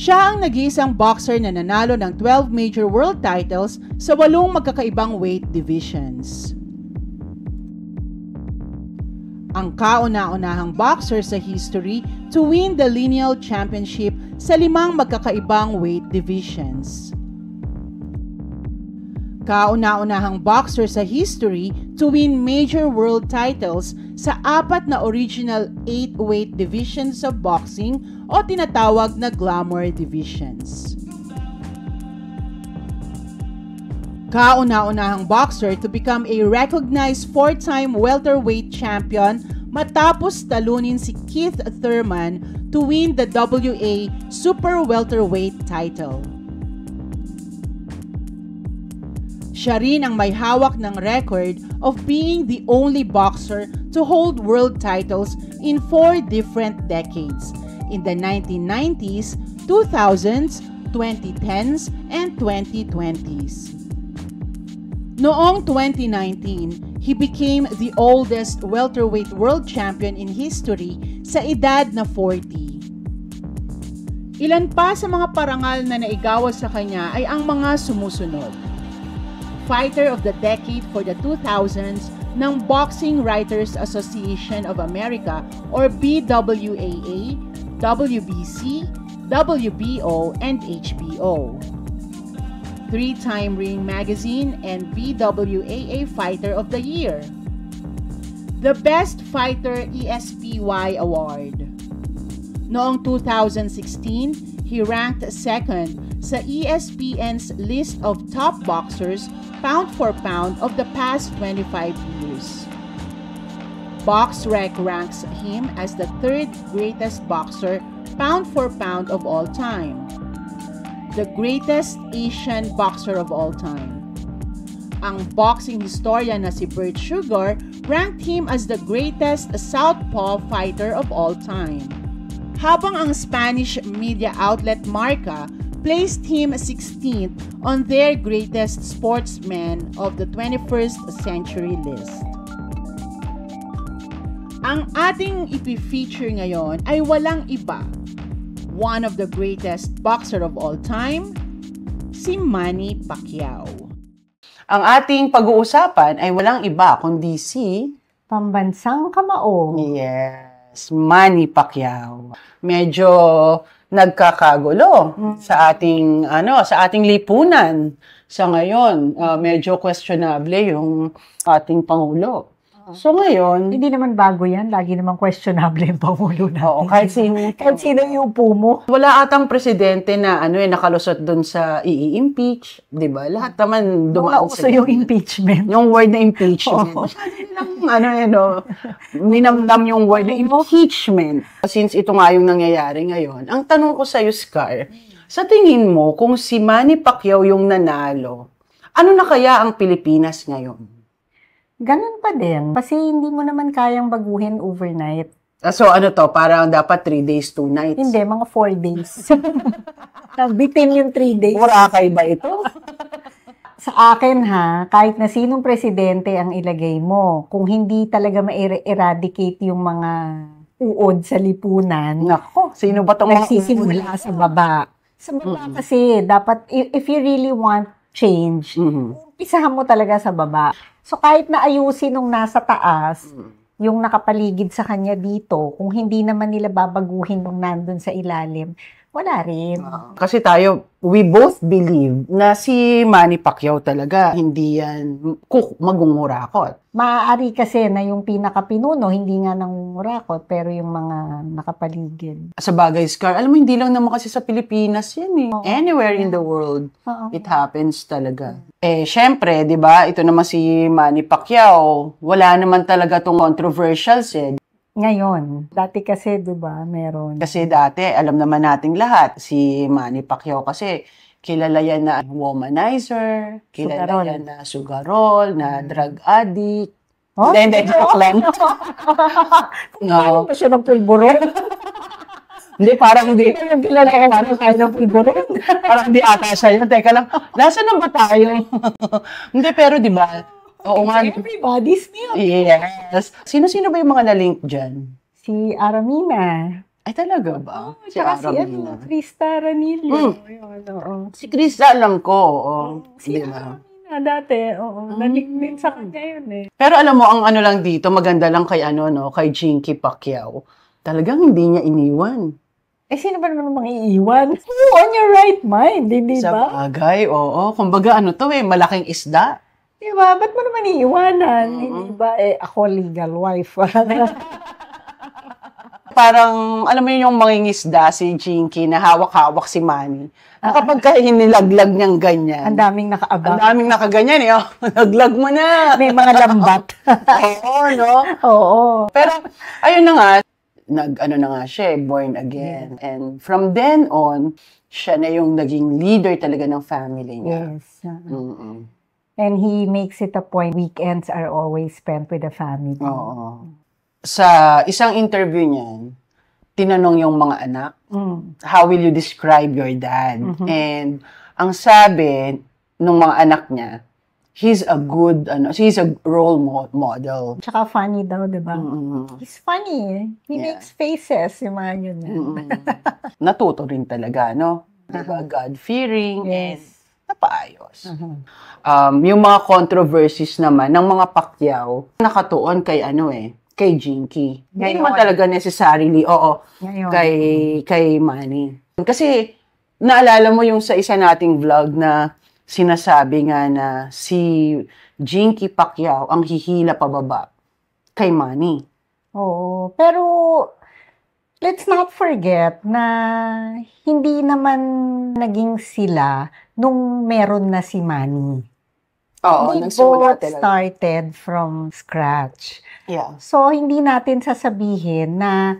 Siya ang nag-iisang boxer na nanalo ng 12 major world titles sa 8 magkakaibang weight divisions. Ang kauna-unahang boxer sa history to win the lineal championship sa 5 magkakaibang weight divisions. Kauna-unahang boxer sa history to win major world titles sa 4 na original 8 weight divisions of boxing o tinatawag na glamour divisions. Kauna-unahang boxer to become a recognized 4-time welterweight champion matapos talunin si Keith Thurman to win the WA Super Welterweight title. Siya rin ang may hawak ng record of being the only boxer to hold world titles in 4 different decades, in the 1990s, 2000s, 2010s, and 2020s. Noong 2019, he became the oldest welterweight world champion in history sa edad na 40. Ilan pa sa mga parangal na naigawa sa kanya ay ang mga sumusunod. Fighter of the Decade for the 2000s ng Boxing Writers Association of America or BWAA, WBC, WBO, and HBO. 3-time Ring Magazine and BWAA Fighter of the Year. The Best Fighter ESPY Award. Noong 2016, he ranked second sa ESPN's list of top boxers pound for pound of the past 25 years. BoxRec ranks him as the 3rd greatest boxer pound for pound of all time. The greatest Asian boxer of all time. Ang boxing historian na si Bert Sugar ranked him as the greatest southpaw fighter of all time. Habang ang Spanish media outlet Marca placed him 16th on their greatest sportsmen of the 21st century list. Ang ating ipi-feature ngayon ay walang iba. One of the greatest boxer of all time, si Manny Pacquiao. Ang ating pag-uusapan ay walang iba kundi si Pambansang Kamao. Yes, Manny Pacquiao. Medyo nagkakagulo sa ating lipunan sa ngayon. Medyo questionable yung ating pangulo. So ngayon, hindi naman bago yan. Lagi naman questionable yung Pangulo natin. Oo, kahit sino yung upo mo. Wala atang presidente na nakalusot doon sa i-impeach, 'di ba? Lahat naman dumaan sa yung impeachment. Yung word na impeachment. Ninamdam yung word na impeachment. Since ito nga yung nangyayari ngayon, ang tanong ko sa iyo, Scar, sa tingin mo kung si Manny Pacquiao yung nanalo, ano na kaya ang Pilipinas ngayon? Ganun pa din. Kasi hindi mo naman kayang baguhin overnight. So parang dapat 3 days, 2 nights? Hindi, mga 4 days. Bitin yung 3 days. Boracay ba ito? Sa akin kahit na sinong presidente ang ilagay mo, kung hindi talaga ma-eradicate yung mga uod sa lipunan, nako, sino ba itong nagsisimula sa baba? Sa baba kasi, dapat, if you really want change, umpisahan mo talaga sa baba. So kahit na ayusin nung nasa taas, yung nakapaligid sa kanya dito, kung hindi naman nila babaguhin nung nandun sa ilalim, wala rin. Kasi we both believe na si Manny Pacquiao talaga hindi yan magungurakot. Maaari kasi na yung pinakapinuno, hindi nga nangungurakot, pero yung mga nakapaligid. Sa bagay, Scar, alam mo, hindi lang naman kasi sa Pilipinas yan eh. Anywhere in the world, it happens talaga. Syempre, di ba, ito naman si Manny Pacquiao, wala naman talaga tong controversials eh. Ngayon, dati kasi, di ba, meron. Kasi dati, alam naman nating lahat, si Manny Pacquiao kasi kilala yan na womanizer, kilala yan na sugarol, na drug addict. Hindi, joke lang. No. Siya ng pulburon. Hindi, parang hindi. Kilala ko kaya ng pulburon. Parang hindi ata siya yun. Teka lang, nasa na ba tayo? Hindi, pero di ba? Oo nga. Everybody's new. Yes. Sino-sino ba yung mga na-link dyan? Si Aramina. Ay, talaga ba? Si Tsaka si Aramina. Krista Ranillo. Yun, oo. Si Krista, alam ko. Oo. Si Di ba? Aramina dati, oo. Naligmin sa kanya yun eh. Pero alam mo, ang ano lang dito, maganda lang kay kay Jinky Pacquiao. Talagang hindi niya iniwan. Eh, sino ba naman mga iiwan? On your right mind, hindi Sa ba? bagay, oo. Kumbaga, malaking isda. Di ba? Ba't mo naman iiwanan? Hindi ba? Eh, ako legal wife. Parang, alam mo yun yung mangingisda, si Jinky, na hawak-hawak si Manny. Na kapag hinilaglag niyang ganyan. Ang daming Ang nakaabang. daming nakaganyan eh. Oh. Laglag mo na. May mga lambat. Oo, no? Oo. Pero, ayun na nga, na nga siya, born again. And from then on, siya na yung naging leader talaga ng family niya. Yes. And he makes it a point, weekends are always spent with the family. Oo. Sa isang interview niyan, tinanong yung mga anak, how will you describe your dad? And ang sabi ng mga anak niya, he's a role model. Tsaka funny daw, di ba? He's funny. He makes faces, yung mga yun. Natuto rin talaga, no? Diba? God-fearing. Yes. Napaayos. Yung mga controversies naman ng mga Pacquiao, nakatuon kay Jinky. Hindi naman talaga necessarily, Ngayon. kay Manny. Kasi, naalala mo yung sa isa nating vlog na sinasabi nga na si Jinky Pacquiao ang hihila pababa kay Manny. Oo. Pero, let's not forget na hindi naman naging sila nung meron na si Manny. Oo, They nagsimula both talaga. started from scratch. Yeah. So, hindi natin sasabihin na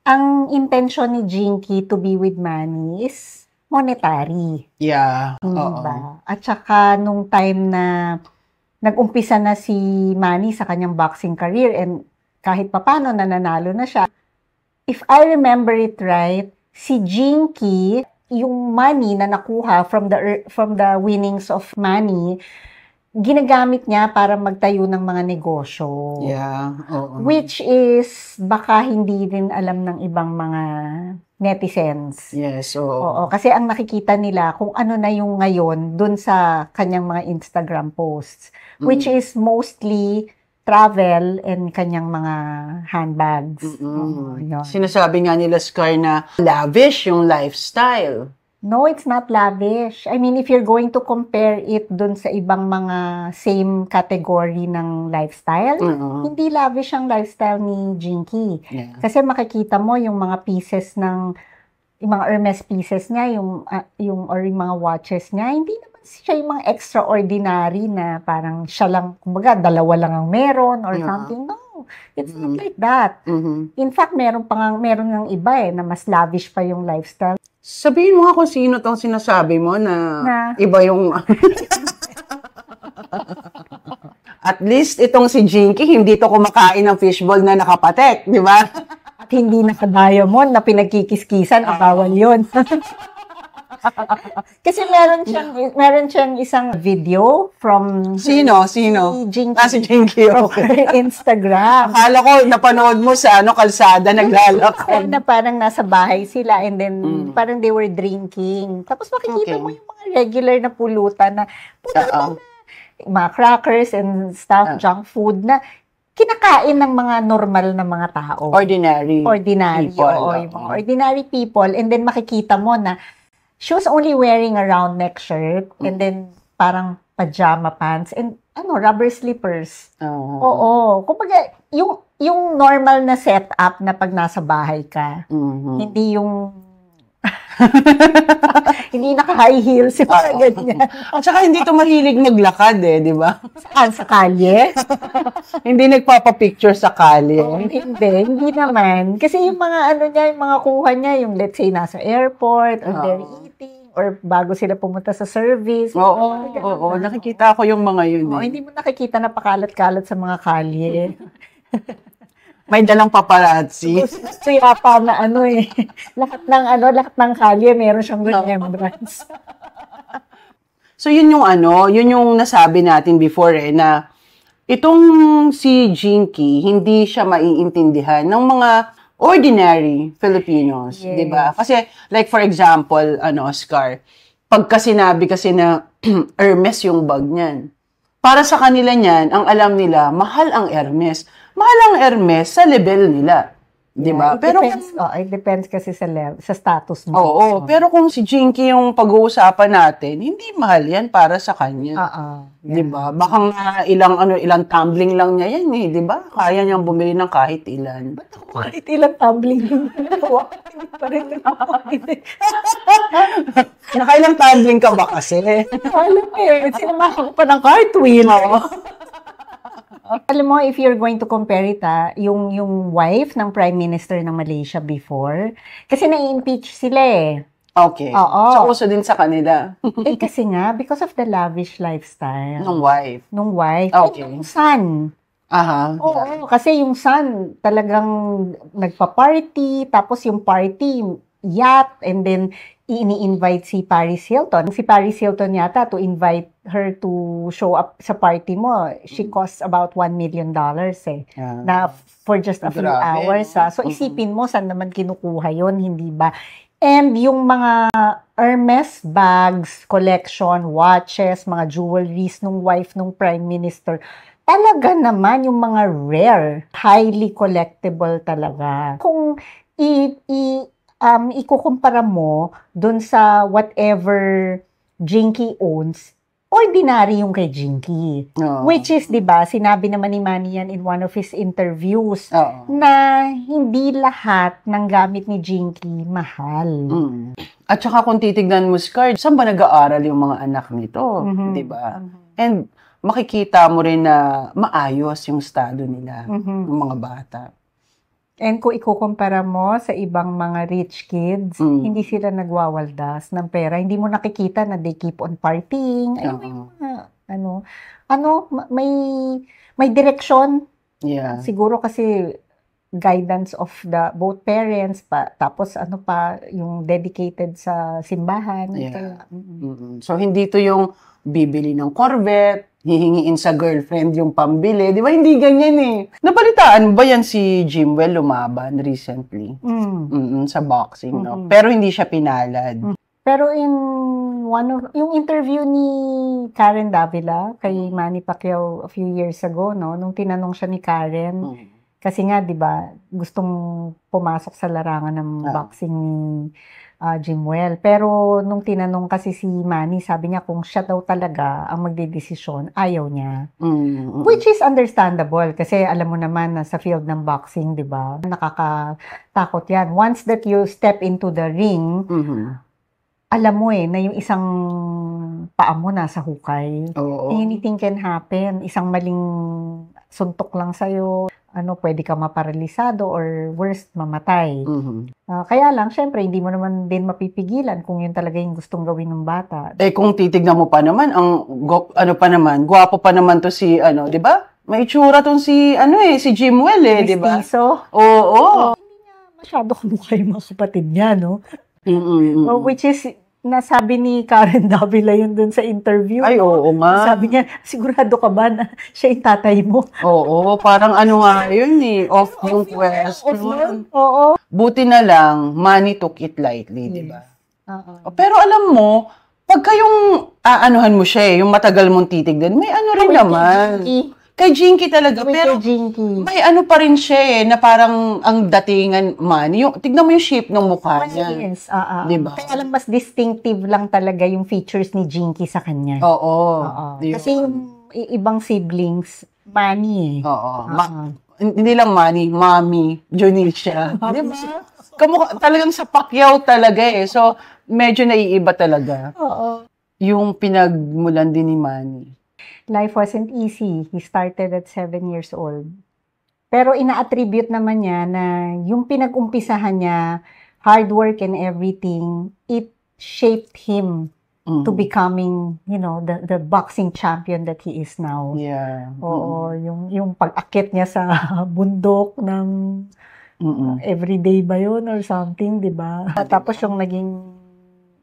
ang intention ni Jinky to be with Manny is monetary. Yeah. Hindi Oo. ba? At saka, nung time na nag-umpisa na si Manny sa kanyang boxing career and kahit papano nananalo na siya, if I remember it right, si Jinky, yung money na nakuha from the winnings of Manny, ginagamit niya para magtayo ng mga negosyo. Yeah. Oo. Which is, baka hindi rin alam ng ibang mga netizens. Yes, oo. Oo, kasi ang nakikita nila kung ano na yung ngayon dun sa kanyang mga Instagram posts, which is mostly travel and kanyang mga handbags. Oo, yun. Sinasabi nga nila, Scar, na lavish yung lifestyle. No, it's not lavish. I mean, if you're going to compare it dun sa ibang mga same category ng lifestyle, hindi lavish ang lifestyle ni Jinky. Yeah. Kasi makikita mo yung mga pieces yung mga Hermes pieces niya, yung mga watches niya, hindi naman siya yung mga extraordinary na parang siya lang, kumbaga, dalawa lang ang meron or something. No, it's not like that. In fact, meron ng iba na mas lavish pa yung lifestyle. Sabihin mo nga kung sino tong sinasabi mo na iba yung... At least itong si Jinky, hindi to kumakain ng fishball na nakapatek, di ba? At hindi naka-diamond na pinagkikiskisan, bawal yun. Kasi meron siyang isang video from Sino? si Jinky. Si Jinky, okay. Her Instagram. Akala ko, napanood mo sa kalsada, naglalakad. Na parang nasa bahay sila and then parang they were drinking. Tapos makikita mo yung mga regular na pulutan na mga crackers and stuff, junk food na kinakain ng mga normal na mga tao. Ordinary people. Oo, yung mga ordinary people. And then makikita mo na she was only wearing a round neck shirt and then parang pajama pants and rubber slippers. Oo. Kumbaga, yung normal na setup na pag nasa bahay ka, hindi yung hindi naka-high heels yung mga ganyan. At saka hindi to mahilig maglakad di ba? Saan? Sa kalye? Hindi nagpapapicture sa kalye. Hindi naman. Kasi yung mga yung mga kuha niya, yung let's say nasa airport or they're eating or bago sila pumunta sa service. Oo, nakikita ko yung mga yun. Hindi mo nakikita na pakalat-kalat sa mga kalye. May dalang paparazzi. So yapa na lahat ng kalye meron siyang remembrance. So yun yung nasabi natin before na itong si Jinky, hindi siya maiintindihan ng mga ordinary Filipinos, Yes. 'di ba? Kasi like for example, Oscar, pagka sinabi kasi na Hermes yung bag niyan. Para sa kanila niyan, ang alam nila, mahal ang Hermes. Mahal ang Hermes sa level nila. 'Di ba? Pero it depends kasi sa status mo. Oo, pero kung si Jinky yung pag-uusapan natin, hindi mahal 'yan para sa kanya. Yeah. 'Di ba? Baka nga ilang tumbling lang niya 'yan, 'di ba? Kaya niyang bumili ng kahit ilan. Kahit ilang tumbling yung ginawa, hindi pa rin Nakailang tumbling ka ba kasi? alam sinamahan ko pa ng cartwheel. Alam mo, if you're going to compare it, yung wife ng Prime Minister ng Malaysia before, kasi na-impeach sila eh. Okay. Oo. So, uso din sa kanila. Kasi nga, because of the lavish lifestyle. Nung wife. Nung wife. Okay. Yung son. Aha. Oo, kasi yung son talagang nagpa-party, tapos yung party, yacht, and then ini-invite si Paris Hilton. Si Paris Hilton yata to invite her to show up sa party mo, she costs about $1 million eh. Yeah. Na for just a few Grabe, hours. no? So isipin mo, saan naman kinukuha yon, hindi ba? And yung mga Hermes bags, collection, watches, mga jewelries nung wife nung Prime Minister, talaga naman yung mga rare, highly collectible talaga. Kung ikukumpara mo dun sa whatever Jinky owns, ordinary yung kay Jinky. Oo. Which is, di ba, sinabi naman ni Manny yan in one of his interviews, Oo. na hindi lahat ng gamit ni Jinky mahal. Mm. At saka kung titignan mo, Scar, saan ba nag-aaral yung mga anak nito? Mhm. Di ba? And makikita mo rin na maayos yung estado nila, ng mga bata. And kung ikukumpara mo sa ibang mga rich kids, hindi sila nagwawaldas ng pera. Hindi mo nakikita na they keep on partying. May direksyon. Yeah. Siguro kasi guidance of the both parents pa, tapos yung dedicated sa simbahan. Yeah. So hindi to yung bibili ng Corvette, hihingiin sa girlfriend yung pambili. Di ba? Hindi ganyan eh. Nabalitaan ba yan si Jimwell lumaban recently? Sa boxing, no? Pero hindi siya pinalad. Pero yung interview ni Karen Davila kay Manny Pacquiao a few years ago, no, nung tinanong siya ni Karen, kasi nga, di ba, gustong pumasok sa larangan ng boxing ni Jimwell. Pero nung tinanong kasi si Manny, sabi niya kung siya daw talaga ang magdedesisyon, ayaw niya. Which is understandable kasi alam mo naman na sa field ng boxing, di ba, nakakatakot yan. Once that you step into the ring, alam mo na yung isang paa mo nasa hukay. Anything can happen. Isang maling suntok lang sa'yo, pwede ka maparalisado or worst, mamatay. Kaya lang, syempre, hindi mo naman din mapipigilan kung yun talaga yung gustong gawin ng bata. Kung titignan mo pa naman, gwapo pa naman to si, di ba? May itsura tong si Jimwell di ba? Mestizo? Oo. Hindi nga masyado kamukha yung mga kapatid niya, no? Which is, nasabi ni Karen Davila yun dun sa interview. Ay, oo nga. Sabi niya, sigurado ka ba na siya yung tatay mo? Oo, parang nga yun off yung question. Oo. Buti na lang, Manny took it lightly, di ba? Pero alam mo, pagka yung aanuhan mo siya yung matagal mong titignan, may rin naman. Kay Jinky talaga. Pero may pa rin siya na parang ang datingan Manny. Tignan mo yung shape ng mukha niya. Yes, diba? Kaya alam, mas distinctive lang talaga yung features ni Jinky sa kanya. Oo. Kasi yung ibang siblings, Manny hindi lang Manny, Mommy, Junicia. Diba? Talagang sa Pacquiao talaga So, medyo naiiba talaga. Yung pinagmulan din ni Manny. Life wasn't easy. He started at 7 years old. Pero ina-attribute naman niya na yung pinag-umpisahan niya, hard work and everything, it shaped him to becoming, the boxing champion that he is now. Yeah. Oo, yung pag-akit niya sa bundok ng everyday ba yun or something, di ba? Tapos yung naging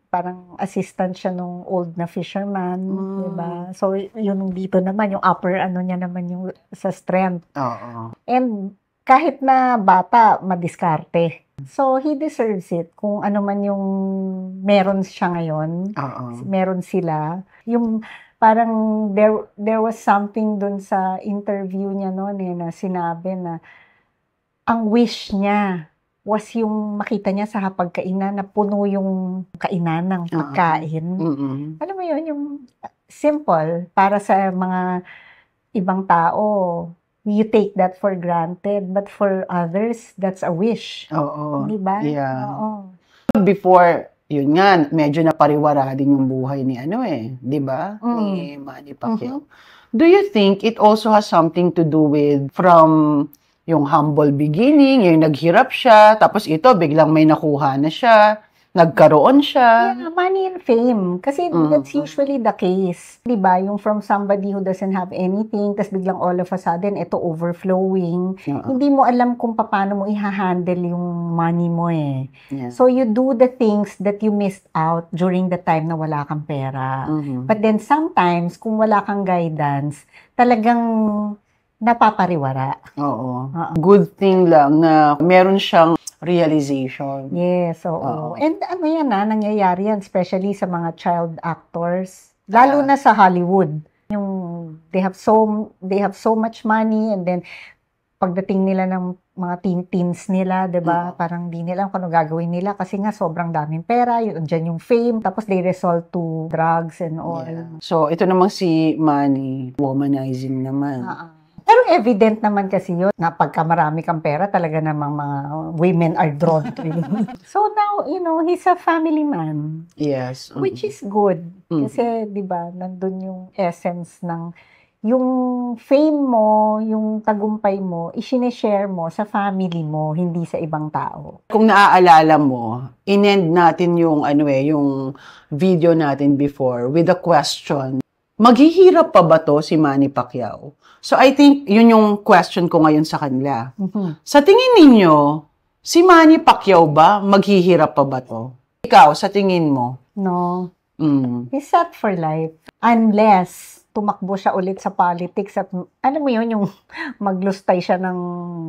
parang assistant siya nung old na fisherman, diba? So, yun dito naman, yung upper niya naman yung sa strength. Oo. And kahit na bata, madiskarte. So, he deserves it. Kung ano man yung meron siya ngayon, meron sila. Yung parang there was something dun sa interview niya noon na sinabi na ang wish niya was yung makita niya sa hapagkainan na puno yung kainan ng pagkain. Alam mo yun, yung simple para sa mga ibang tao. You take that for granted, but for others, that's a wish. Oo. Diba? Yeah. Oo. Before, yun nga, medyo napariwara din yung buhay ni di ba? Ni Manny Pacquiao. Do you think it also has something to do with from yung humble beginning, yung naghirap siya, tapos ito, biglang may nakuha na siya, nagkaroon siya? Yeah, money and fame. Kasi that's usually the case. Diba? Yung from somebody who doesn't have anything, tapos biglang all of a sudden, ito overflowing. Hindi mo alam kung paano mo i-handle yung money mo Yeah. So you do the things that you missed out during the time na wala kang pera. But then sometimes, kung wala kang guidance, talagang napapariwara. Oo. Good thing lang na meron siyang realization. Yes, oo. And ano yan nangyayari yan, especially sa mga child actors. Lalo na sa Hollywood. Yung they have so much money and then pagdating nila ng mga teens nila, 'di ba? Parang di nila kung ano gagawin nila kasi nga sobrang daming pera, yun diyan yung fame, tapos they resort to drugs and all. Yeah. So ito namang si Manny, womanizing naman. Pero evident naman kasi yun, na pagka marami kang pera, talaga namang mga women are drawn to you. So now, he's a family man. Yes. Which is good. Kasi, di ba, nandun yung essence ng, yung fame mo, yung tagumpay mo, isineshare mo sa family mo, hindi sa ibang tao. Kung naaalala mo, in-end natin yung, yung video natin before with a question. Maghihirap pa ba to si Manny Pacquiao? So I think yun yung question ko ngayon sa kanila. Sa tingin ninyo, si Manny Pacquiao ba maghihirap pa ba to? Ikaw, sa tingin mo? No. He's set for life. Unless tumakbo siya ulit sa politics at alam mo yun, yung maglustay siya ng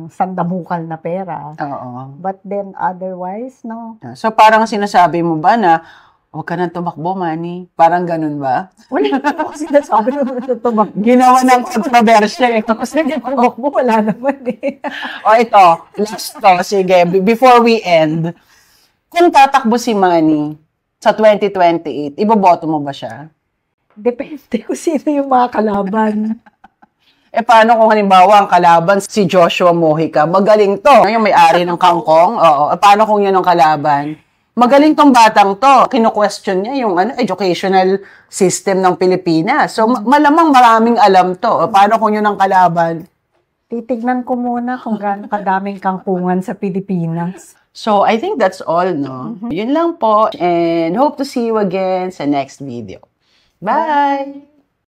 sandamukal na pera. Oo. But then otherwise, no. So parang sinasabi mo ba na huwag ka nang tumakbo, Manny? Parang ganun ba? Wala ako sinasabi mo na tumakbo. Ginawa ng kontrobersya eh. Kasi tumakbo, wala naman O ito, last to. Sige, before we end, kung tatakbo si Manny sa 2028, iboboto mo ba siya? Depende kung sino yung mga kalaban. Paano kung halimbawa ang kalaban si Joshua Mojica? Magaling to. Yung may-ari ng kangkong. Oo. Paano kung yun ang kalaban? Magaling tong batang to. Kino-question niya yung educational system ng Pilipinas. So, malamang maraming alam to. Paano kung yun ang kalaban? Titignan ko muna kung gaano kadaming kangkungan sa Pilipinas. So, I think that's all, no? Yun lang po. And hope to see you again sa next video. Bye!